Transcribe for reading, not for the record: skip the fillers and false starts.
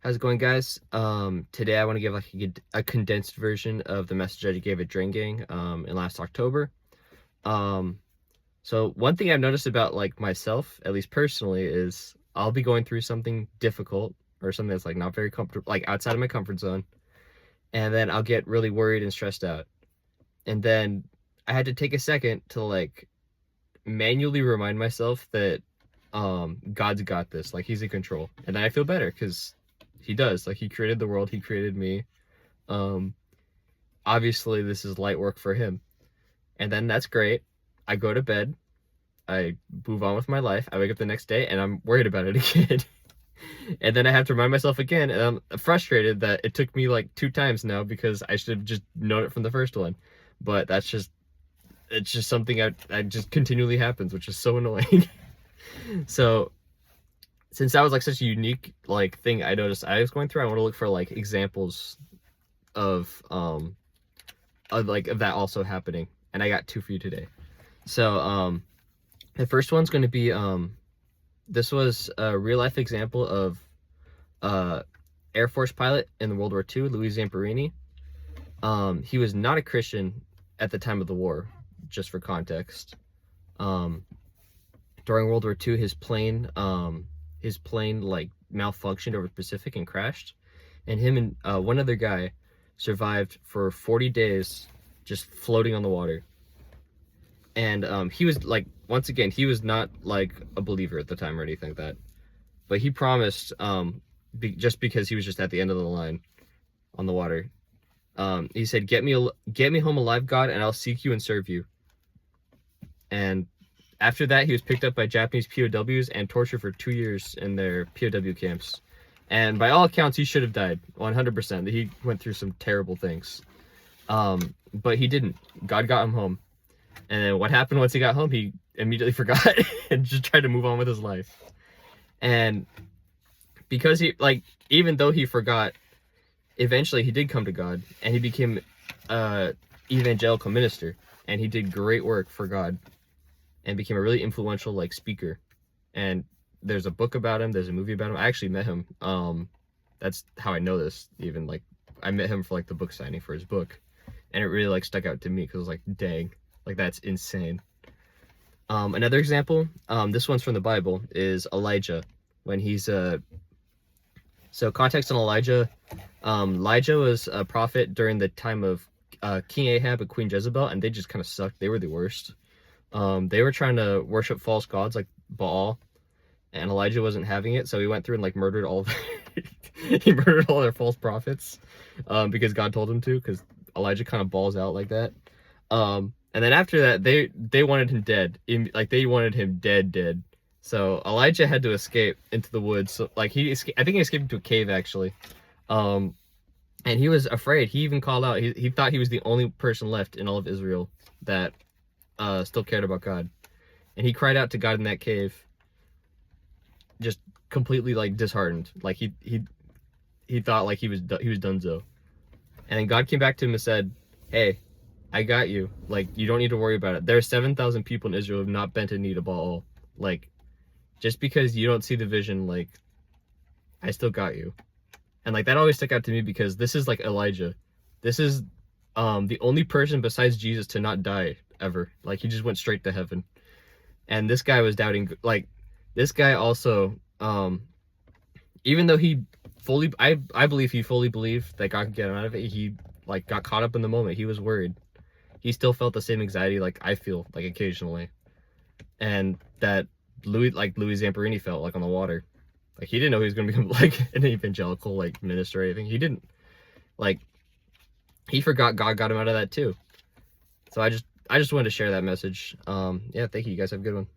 How's it going, guys? Today I want to give like a condensed version of the message I gave at Drain Gang in last October. Um, so one thing I've noticed about like myself, at least personally, is I'll be going through something difficult or something that's like not very comfortable, like outside of my comfort zone, and then I'll get really worried and stressed out. And then I had to take a second to like manually remind myself that God's got this, like he's in control. And then I feel better because he does. Like he created the world, he created me. Um Obviously this is light work for him. And then that's great. I go to bed, I move on with my life. I wake up the next day and I'm worried about it again. And then I have to remind myself again, and I'm frustrated that it took me like 2 times now because I should have just known it from the first one. But it's just something I just continually happens, which is so annoying. So since that was like such a unique like thing I noticed I was going through, I want to look for like examples of that also happening, and I got two for you today. So the first one's going to be this was a real life example of Air Force pilot in World War II, Louis Zamperini. He was not a Christian at the time of the war, just for context. During World War II, his plane like malfunctioned over the Pacific and crashed, and him and one other guy survived for 40 days just floating on the water. And he was like, once again, he was not like a believer at the time or anything like that, but he promised, just because he was just at the end of the line on the water, he said, get me home alive, God, and I'll seek you and serve you. And after that, he was picked up by Japanese POWs and tortured for 2 years in their POW camps. And by all accounts, he should have died 100%. He went through some terrible things. But he didn't. God got him home. And then what happened once he got home, he immediately forgot and just tried to move on with his life. And because he, like, even though he forgot, eventually he did come to God, and he became an evangelical minister, and he did great work for God and became a really influential like speaker. And there's a book about him, there's a movie about him. I actually met him. That's how I know this. Even like I met him for like the book signing for his book, and it really like stuck out to me because I was like, dang, like that's insane. Another example, this one's from the Bible, is Elijah. When he's so context on Elijah, Elijah was a prophet during the time of King Ahab and Queen Jezebel, and they just kind of sucked. They were the worst. They were trying to worship false gods like Baal, and Elijah wasn't having it, so he went through and like murdered all of he murdered all their false prophets, because God told him to, because Elijah kind of balls out like that. And then after that, they wanted him dead. Like they wanted him dead. So Elijah had to escape into the woods. So like I think he escaped into a cave actually. And he was afraid. He even called out. He thought he was the only person left in all of Israel that still cared about God, and he cried out to God in that cave, just completely like disheartened. Like he thought like he was donezo. And then God came back to him and said, "Hey, I got you. Like you don't need to worry about it. There are 7,000 people in Israel who have not bent a knee to Baal. Like just because you don't see the vision, like I still got you." And like that always stuck out to me because this is like Elijah. This is the only person besides Jesus to not die ever. Like he just went straight to heaven. And this guy was doubting. Like this guy also, even though he fully, I believe he fully believed that God could get him out of it, he like got caught up in the moment. He was worried. He still felt the same anxiety like I feel like occasionally, and that Louis Zamperini felt like on the water. Like he didn't know he was going to become like an evangelical like minister or anything. He didn't. Like he forgot God got him out of that too. So I just wanted to share that message. Yeah, thank you. You guys have a good one.